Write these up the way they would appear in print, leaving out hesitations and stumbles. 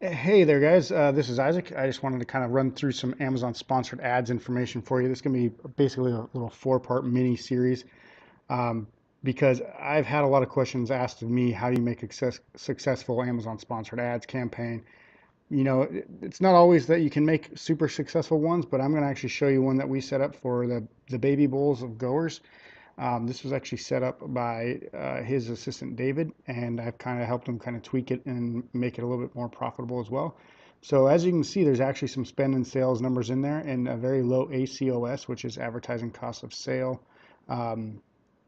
Hey there, guys. This is Isaac. I just wanted to kind of run through some Amazon sponsored ads information for you. This is going to be basically a little four-part mini series um, because I've had a lot of questions asked of me. How do you make a successful Amazon sponsored ads campaign? It's not always that you can make super successful ones, but I'm going to actually show you one that we set up for the baby bowls of goers. This was actually set up by his assistant David, and I've kind of helped him kind of tweak it and make it a little bit more profitable as well. So as you can see, there's actually some spend and sales numbers in there and a very low ACOS, which is advertising cost of sale. Um,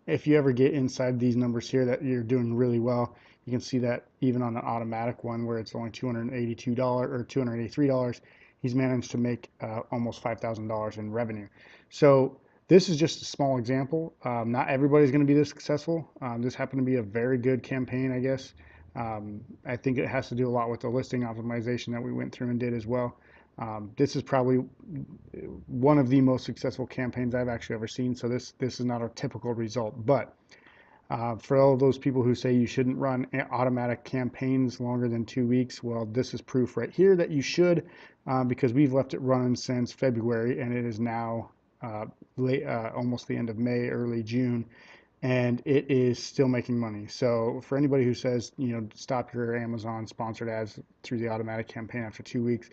if you ever get inside these numbers here that you're doing really well, you can see that even on an automatic one where it's only $282 or $283, he's managed to make almost $5,000 in revenue. So this is just a small example. Not everybody's going to be this successful. This happened to be a very good campaign, I guess. I think it has to do a lot with the listing optimization that we went through and did as well. This is probably one of the most successful campaigns I've actually ever seen. So this is not a typical result, but for all those people who say you shouldn't run automatic campaigns longer than 2 weeks, well, this is proof right here that you should, because we've left it running since February and it is now almost the end of May, early June, and it is still making money. So for anybody who says, stop your Amazon sponsored ads through the automatic campaign after 2 weeks,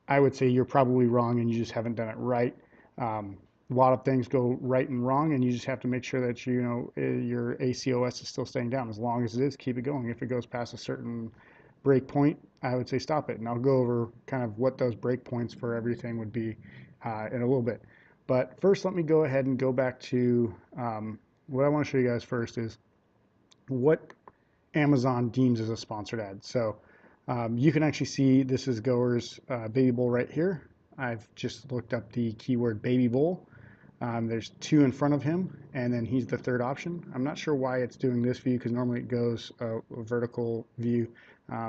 I would say you're probably wrong and you just haven't done it right. A lot of things go right and wrong, and you just have to make sure that your ACOS is still staying down. As long as it is, keep it going. If it goes past a certain break point, I would say stop it. And I'll go over kind of what those break points for everything would be in a little bit. But first, let me go ahead and go back to what I want to show you guys first is what Amazon deems as a sponsored ad. So you can actually see this is Goer's baby bowl right here. I've just looked up the keyword baby bowl. There's two in front of him, and then he's the third option. I'm not sure why it's doing this view because normally it goes a vertical view.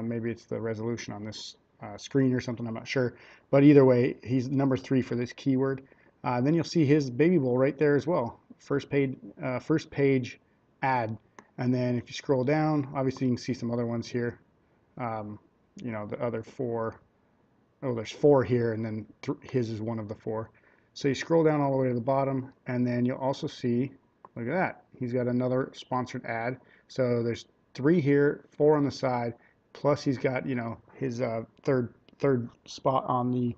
Maybe it's the resolution on this screen or something. I'm not sure. But either way, he's number 3 for this keyword. Then you'll see his baby bowl right there as well. First page ad. And then if you scroll down, obviously you can see some other ones here. Um, the other 4. Oh, there's 4 here, and then his is one of the 4. So you scroll down all the way to the bottom, and then you'll also see, look at that, he's got another sponsored ad. So there's 3 here, 4 on the side, plus he's got, his third spot on the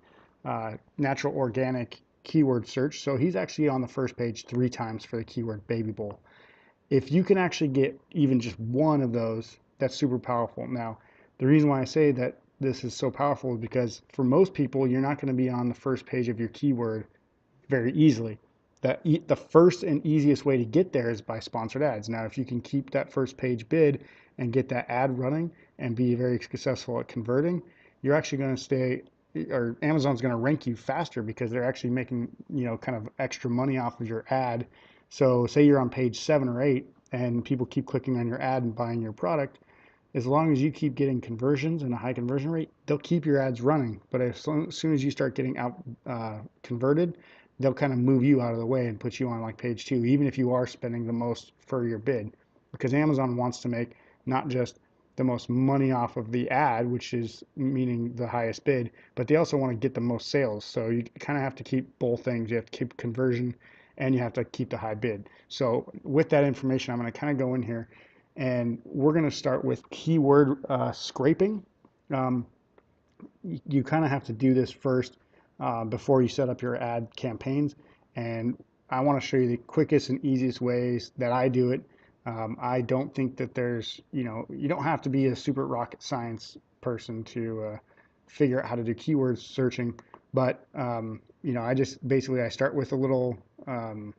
natural organic keyword search. So he's actually on the first page 3 times for the keyword baby bowl. If you can actually get even just one of those, that's super powerful. Now, the reason why I say that this is so powerful is because for most people, you're not going to be on the first page of your keyword very easily. The first and easiest way to get there is by sponsored ads. Now, if you can keep that first page bid and get that ad running and be very successful at converting, you're actually going to stay, or Amazon's going to rank you faster because they're actually making, kind of extra money off of your ad. So say you're on page 7 or 8 and people keep clicking on your ad and buying your product, as long as you keep getting conversions and a high conversion rate, they'll keep your ads running. But as soon as you start getting out converted, they'll kind of move you out of the way and put you on like page 2, even if you are spending the most for your bid. Because Amazon wants to make not just the most money off of the ad, which is meaning the highest bid, but they also want to get the most sales. So you kind of have to keep both things. You have to keep conversion and you have to keep the high bid. So with that information, I'm going to kind of go in here and we're going to start with keyword scraping. Um, you kind of have to do this first before you set up your ad campaigns. And I want to show you the quickest and easiest ways that I do it. I don't think that there's, you don't have to be a super rocket science person to figure out how to do keyword searching. But, I just basically, I start with a little, I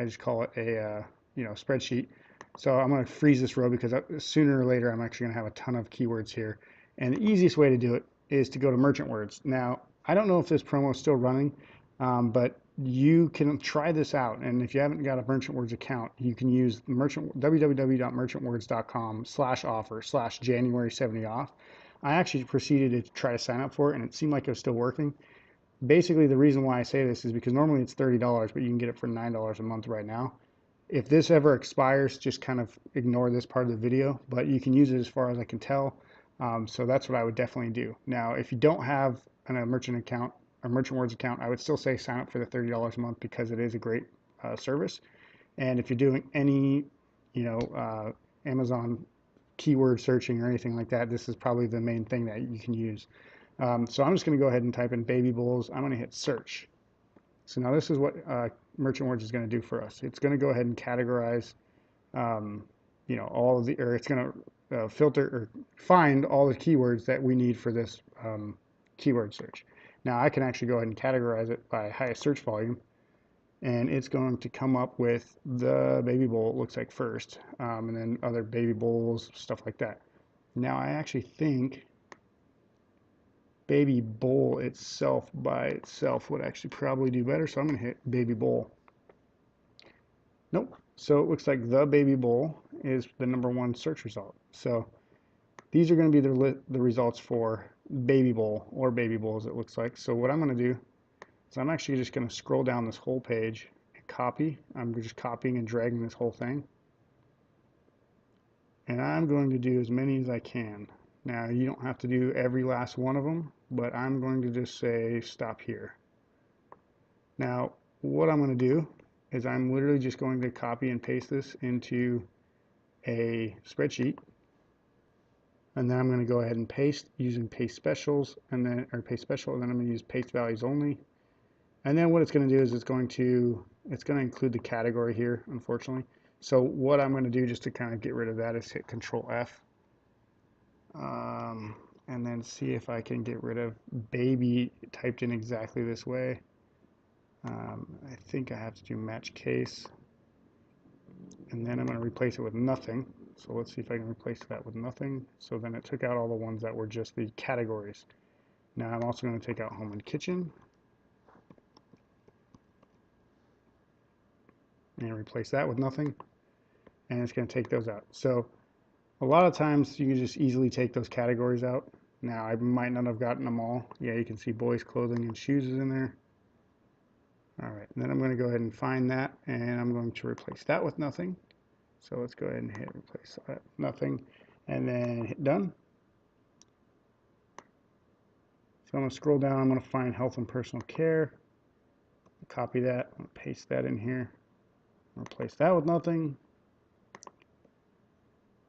just call it a, spreadsheet. So I'm going to freeze this row because sooner or later I'm actually going to have a ton of keywords here. And the easiest way to do it is to go to Merchant Words. Now, I don't know if this promo is still running, but you can try this out. And if you haven't got a Merchant Words account, you can use www.merchantwords.com/offer/January70off. I actually proceeded to try to sign up for it, and it seemed like it was still working. Basically, the reason why I say this is because normally it's $30, but you can get it for $9 a month right now. If this ever expires, just kind of ignore this part of the video, but you can use it as far as I can tell. So that's what I would definitely do. Now, if you don't have a merchant account, a Merchant Words account, I would still say sign up for the $30 a month because it is a great service. And if you're doing any, Amazon keyword searching or anything like that, this is probably the main thing that you can use. So I'm just going to go ahead and type in baby bulls. I'm going to hit search. So now this is what Merchant Words is going to do for us. It's going to go ahead and categorize, um, all of the, or it's going to filter or find all the keywords that we need for this keyword search. Now I can actually go ahead and categorize it by highest search volume, and it's going to come up with the baby bull, it looks like first, and then other baby bulls, stuff like that. Now I actually think baby bull itself by itself would actually probably do better, so I'm going to hit baby bull. Nope. So it looks like the baby bull is the #1 search result. So these are going to be the results for baby bull or baby bulls, it looks like. So what I'm going to do is I'm actually just going to scroll down this whole page and copy. I'm just copying and dragging this whole thing. And I'm going to do as many as I can. Now, you don't have to do every last one of them, but I'm going to just say stop here. Now, what I'm going to do is I'm literally just going to copy and paste this into a spreadsheet. And then I'm going to go ahead and paste using paste specials, and then paste special, and then I'm going to use paste values only. And then what it's going to do is it's going to include the category here, unfortunately. So what I'm going to do just to kind of get rid of that is hit Control F, and then see if I can get rid of baby typed in exactly this way. I think I have to do match case, and then I'm going to replace it with nothing. So let's see if I can replace that with nothing. So then it took out all the ones that were just the categories. Now I'm also going to take out home and kitchen and replace that with nothing. And it's going to take those out. So a lot of times you can just easily take those categories out. Now I might not have gotten them all. Yeah, you can see boys clothing and shoes is in there. All right, and then I'm going to go ahead and find that, and I'm going to replace that with nothing. So let's go ahead and hit replace that, nothing, and then hit done. So I'm going to scroll down, I'm going to find health and personal care, copy that, I'm going to paste that in here, replace that with nothing.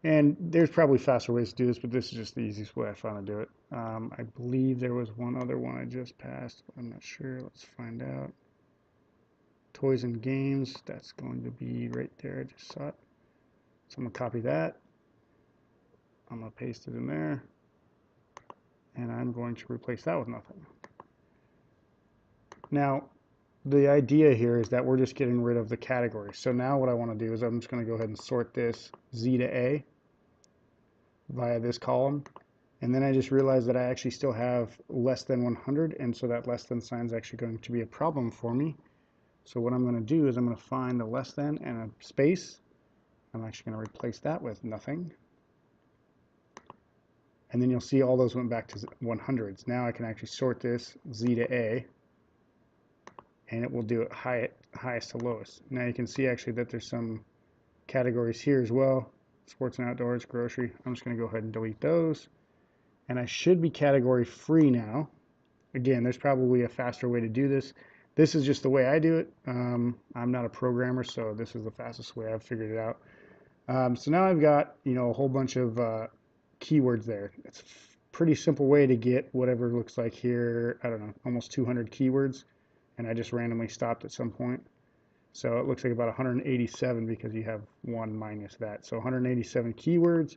And there's probably faster ways to do this, but this is just the easiest way I found to do it. I believe there was one other one I just passed, but I'm not sure. Let's find out. Toys and games, that's going to be right there, I just saw it. So I'm going to copy that, I'm going to paste it in there, and I'm going to replace that with nothing. Now, the idea here is that we're just getting rid of the categories. So now what I want to do is I'm just going to go ahead and sort this Z to A via this column. And then I just realized that I actually still have less than 100, and so that less than sign is actually going to be a problem for me. So what I'm going to do is I'm going to find the less than and a space. I'm actually going to replace that with nothing. And then you'll see all those went back to 100s. Now I can actually sort this Z to A, and it will do it highest to lowest. Now you can see actually that there's some categories here as well. Sports and outdoors, grocery. I'm just going to go ahead and delete those. And I should be category free now. Again, there's probably a faster way to do this. This is just the way I do it. I'm not a programmer, so this is the fastest way I've figured it out. So now I've got, a whole bunch of keywords there. It's a pretty simple way to get whatever looks like here, I don't know, almost 200 keywords. And I just randomly stopped at some point. So it looks like about 187 because you have one minus that. So 187 keywords.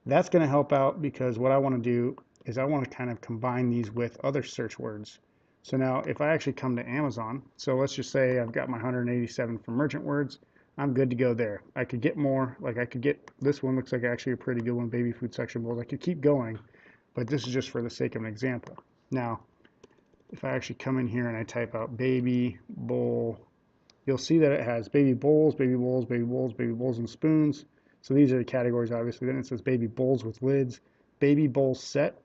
That's going to help out because what I want to do is I want to kind of combine these with other search words. So now if I actually come to Amazon, so let's just say I've got my 187 from Merchant Words, I'm good to go there. I could get more, like I could get, this one looks like actually a pretty good one, baby food section bowls. I could keep going, but this is just for the sake of an example. Now, if I actually come in here and I type out baby bowl, you'll see that it has baby bowls, baby bowls, baby bowls, baby bowls and spoons. So these are the categories, obviously. Then it says baby bowls with lids, baby bowl set,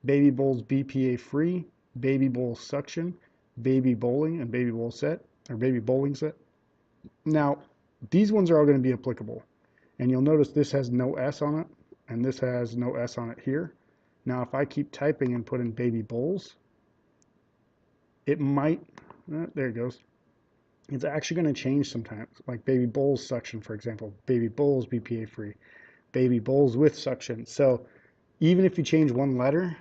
baby bowls BPA free, baby bowl suction, baby bowling, and baby bowl set, or baby bowling set. Now, these ones are all going to be applicable. And you'll notice this has no S on it, and this has no S on it here. Now, if I keep typing and put in baby bowls, it might, there it goes. It's actually going to change sometimes. Like baby bowls suction, for example, baby bowls BPA free, baby bowls with suction. So even if you change one letter,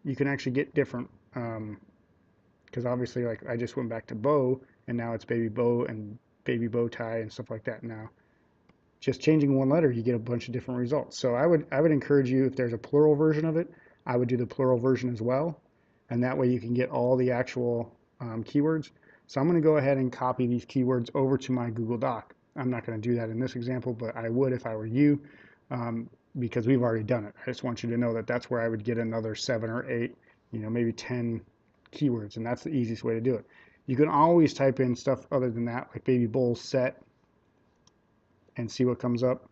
you can actually get different. Because obviously, like I just went back to bow, and now it's baby bow and baby bow tie and stuff like that. Now, just changing one letter, you get a bunch of different results. So I would encourage you, if there's a plural version of it, I would do the plural version as well, and that way you can get all the actual keywords. So I'm going to go ahead and copy these keywords over to my Google Doc. I'm not going to do that in this example, but I would if I were you, because we've already done it. I just want you to know that that's where I would get another 7 or 8, maybe 10 keywords, and that's the easiest way to do it. You can always type in stuff other than that, like baby bowl set, and see what comes up.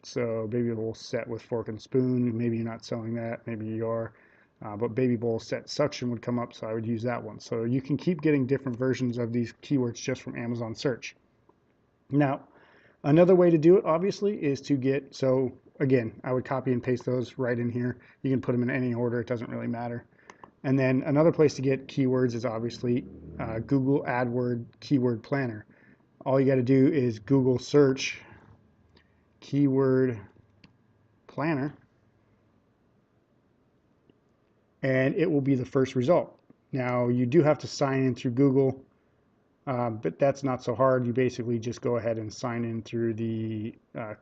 So baby bowl set with fork and spoon. Maybe you're not selling that. Maybe you are. But baby bowl set suction would come up, so I would use that one. So you can keep getting different versions of these keywords just from Amazon search. Now, another way to do it, obviously, is to get, so again, I would copy and paste those right in here. You can put them in any order. It doesn't really matter. And then another place to get keywords is obviously Google AdWord Keyword Planner. All you got to do is Google search keyword planner, and it will be the first result. Now, you do have to sign in through Google, but that's not so hard. You basically just go ahead and sign in through the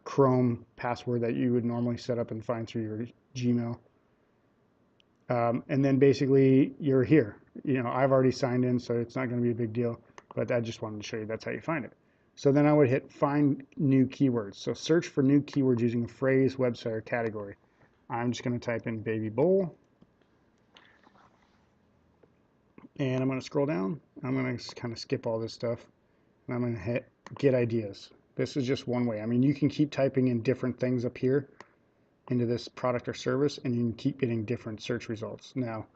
Chrome password that you would normally set up and find through your Gmail. And then basically you're here. I've already signed in, so it's not going to be a big deal, but I just wanted to show you that's how you find it. So then I would hit find new keywords. So search for new keywords using a phrase, website, or category. I'm just going to type in baby bowl, and I'm going to scroll down. I'm going to kind of skip all this stuff, and I'm going to hit get ideas. This is just one way. I mean, you can keep typing in different things up here into this product or service, and you can keep getting different search results. Now,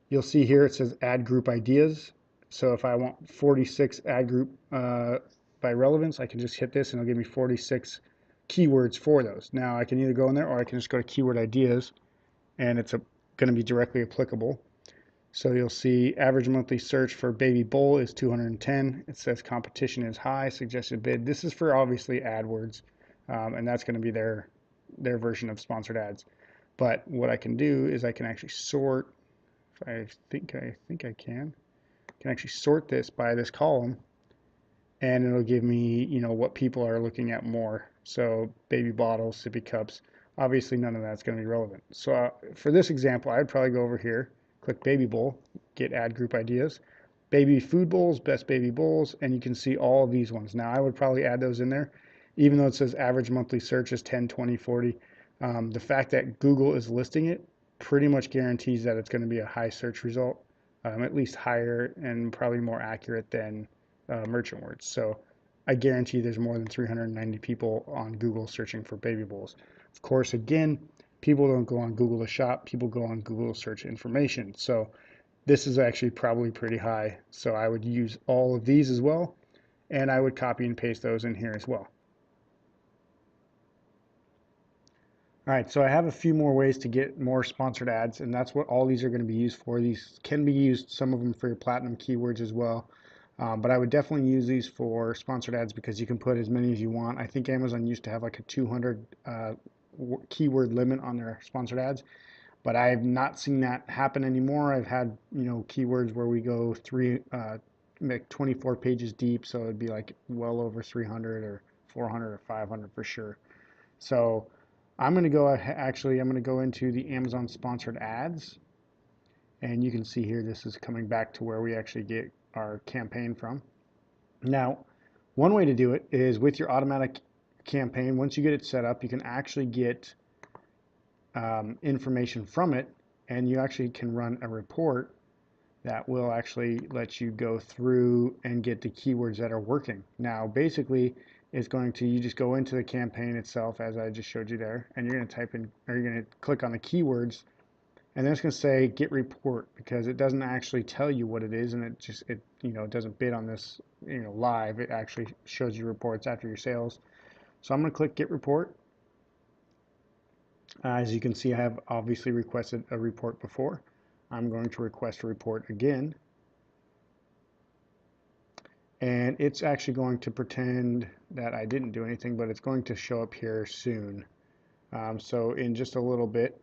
you'll see here it says add group ideas. So if I want 46 add group by relevance, I can just hit this and it'll give me 46 keywords for those. Now I can either go in there, or I can just go to keyword ideas, and it's going to be directly applicable. So you'll see average monthly search for baby bowl is 210. It says competition is high, suggested bid. This is for obviously AdWords, and that's going to be their version of sponsored ads. But what I can do is I can actually sort. I think I can actually sort this by this column, and it'll give me, what people are looking at more. So baby bottles, sippy cups, obviously none of that's going to be relevant. So for this example, I'd probably go over here, click baby bowl, get ad group ideas, baby food bowls, best baby bowls, and you can see all of these ones. Now I would probably add those in there, even though it says average monthly search is 10, 20, 40. The fact that Google is listing it pretty much guarantees that it's going to be a high search result, at least higher and probably more accurate than merchant words. So I guarantee there's more than 390 people on Google searching for baby bowls. Of course, again, people don't go on Google to shop, people go on Google to search information. So this is actually probably pretty high. So I would use all of these as well, and I would copy and paste those in here as well. All right, so I have a few more ways to get more sponsored ads, and that's what all these are going to be used for. These can be used, some of them for your platinum keywords as well. But I would definitely use these for sponsored ads because you can put as many as you want. I think Amazon used to have like a 200 keyword limit on their sponsored ads, but I've not seen that happen anymore. I've had, keywords where we go make 24 pages deep, so it'd be like well over 300 or 400 or 500 for sure. So I'm going to go actually, I'm going to go into the Amazon sponsored ads, and you can see here this is coming back to where we actually get our campaign from. Now, one way to do it is with your automatic campaign. Once you get it set up, you can actually get information from it, and you actually can run a report that will actually let you go through and get the keywords that are working. Now, basically, you just go into the campaign itself, as I just showed you there, and you're going to type in, or you're going to click on the keywords, and then it's going to say get report, because it doesn't actually tell you what it is, and it doesn't bid on this live. It actually shows you reports after your sales. So I'm going to click get report, As you can see, I have obviously requested a report before. I'm going to request a report again. And it's actually going to pretend that I didn't do anything, but it's going to show up here soon. So in just a little bit,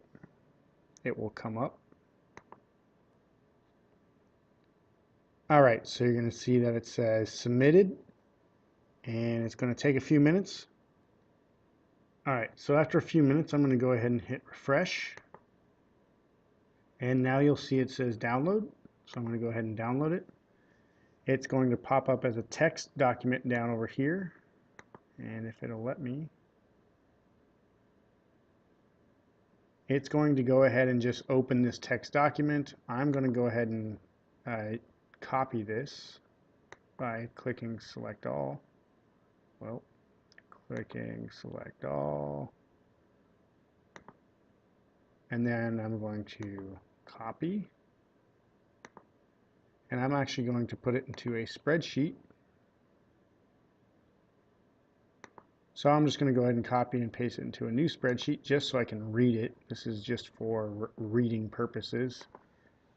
it will come up. All right, so you're going to see that it says submitted, and it's going to take a few minutes. All right, so after a few minutes, I'm going to go ahead and hit refresh. And now you'll see it says download. So I'm going to go ahead and download it. It's going to pop up as a text document down over here. And if it'll let me, it's going to go ahead and just open this text document. I'm going to go ahead and copy this by clicking select all. Well, clicking select all. And then I'm going to copy. And I'm actually going to put it into a spreadsheet. So I'm just going to go ahead and copy and paste it into a new spreadsheet just so I can read it. This is just for reading purposes.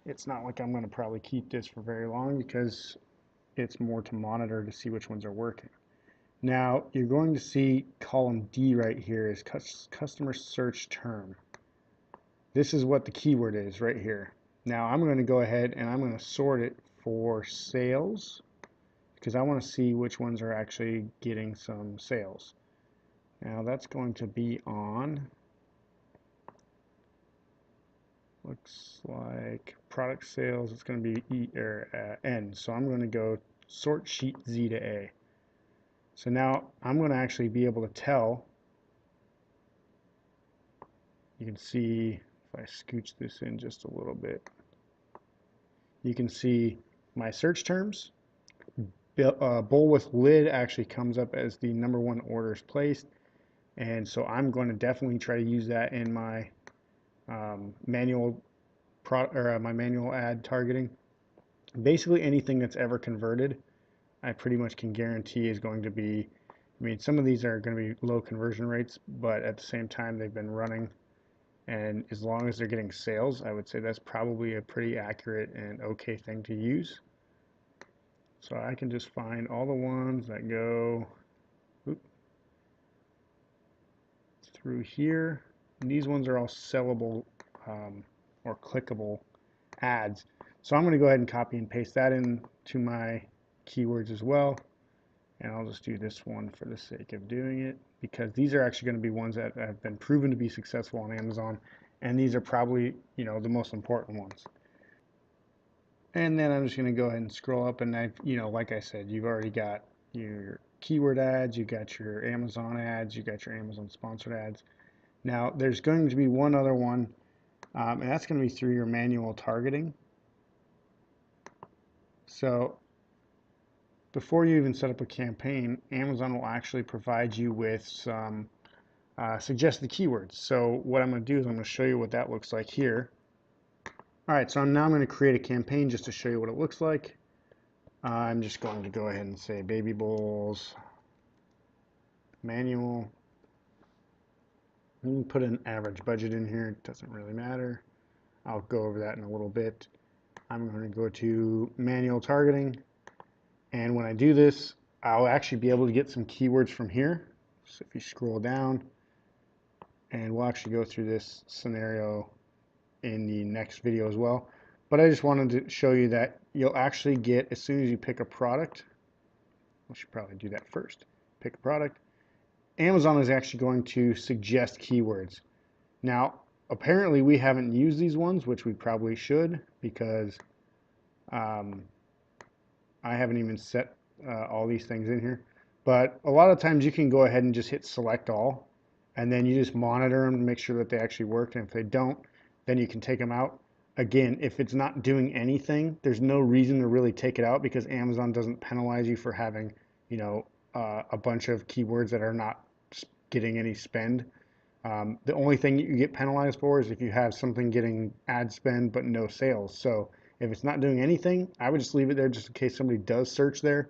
It's not like I'm going to probably keep this for very long because it's more to monitor to see which ones are working. Now you're going to see column D right here is customer search term. This is what the keyword is right here. Now I'm going to go ahead and I'm going to sort it for sales because I want to see which ones are actually getting some sales. Now that's going to be on, looks like product sales, it's going to be N. So I'm going to go sort sheet Z to A. So now I'm going to actually be able to tell, you can see if I scooch this in just a little bit, you can see my search terms. Bowl with lid actually comes up as the #1 orders placed. And so I'm going to definitely try to use that in my manual ad targeting. Basically anything that's ever converted, I pretty much can guarantee is going to be, I mean, some of these are going to be low conversion rates, but at the same time they've been running, and as long as they're getting sales, I would say that's probably a pretty accurate and okay thing to use. So I can just find all the ones that go through here. And these ones are all sellable or clickable ads. So I'm going to go ahead and copy and paste that into my keywords as well. And I'll just do this one for the sake of doing it because these are actually going to be ones that have been proven to be successful on Amazon. And these are probably, you know, the most important ones. And then I'm just going to go ahead and scroll up, and like I said, you've already got your keyword ads, you got your Amazon ads, you got your Amazon sponsored ads. Now there's going to be one other one, and that's going to be through your manual targeting. So before you even set up a campaign, Amazon will actually provide you with some suggested keywords. So what I'm going to do is I'm going to show you what that looks like here. All right, so now I'm going to create a campaign just to show you what it looks like. I'm just going to go ahead and say baby bowls, manual. You can put an average budget in here, it doesn't really matter. I'll go over that in a little bit. I'm going to go to manual targeting, and when I do this, I'll actually be able to get some keywords from here. So if you scroll down, and we'll actually go through this scenario in the next video as well. But I just wanted to show you that you'll actually get, as soon as you pick a product, we should probably do that first. Pick a product. Amazon is actually going to suggest keywords. Now, apparently we haven't used these ones, which we probably should, because I haven't even set all these things in here. But a lot of times you can go ahead and just hit select all, and then you just monitor them to make sure that they actually work. And if they don't, then you can take them out. Again, if it's not doing anything, there's no reason to really take it out because Amazon doesn't penalize you for having, a bunch of keywords that are not getting any spend. The only thing you get penalized for is if you have something getting ad spend but no sales. So if it's not doing anything, I would just leave it there just in case somebody does search there.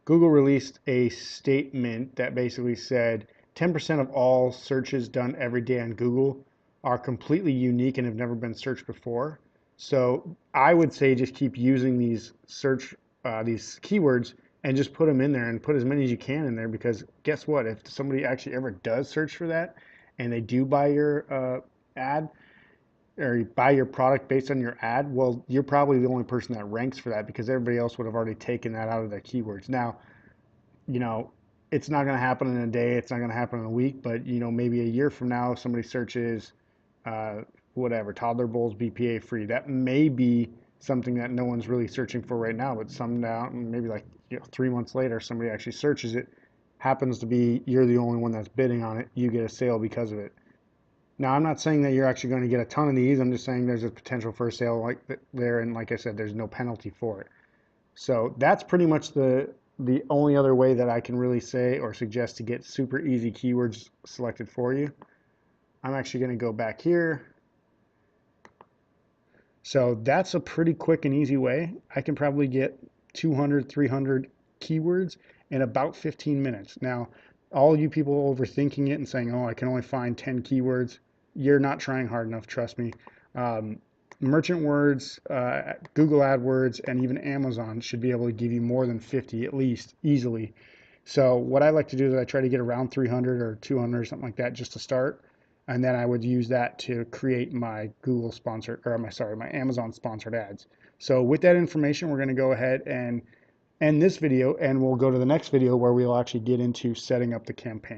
Google released a statement that basically said 10% of all searches done every day on Google are completely unique and have never been searched before. So I would say just keep using these keywords and just put them in there and put as many as you can in there, because guess what? If somebody actually ever does search for that and they do buy your ad or buy your product based on your ad, well, you're probably the only person that ranks for that because everybody else would have already taken that out of their keywords. Now, you know, it's not going to happen in a day, it's not going to happen in a week, but maybe a year from now, if somebody searches uh, whatever, toddler bowls BPA free, that may be something that no one's really searching for right now, but some now, maybe like 3 months later, somebody actually searches it, happens to be you're the only one that's bidding on it, you get a sale because of it. Now, I'm not saying that you're actually going to get a ton of these. I'm just saying there's a potential for a sale like there, and like I said, there's no penalty for it. So that's pretty much the only other way that I can really say or suggest to get super easy keywords selected for you. I'm actually going to go back here. So that's a pretty quick and easy way. I can probably get 200, 300 keywords in about 15 minutes. Now, all you people overthinking it and saying, oh, I can only find 10 keywords, you're not trying hard enough, trust me. Um, Merchant Words, Google AdWords, and even Amazon should be able to give you more than 50 at least, easily. So what I like to do is I try to get around 300 or 200 or something like that just to start, and then I would use that to create my Google sponsored, or my Amazon sponsored ads. So with that information, we're going to go ahead and end this video, and we'll go to the next video where we'll actually get into setting up the campaign.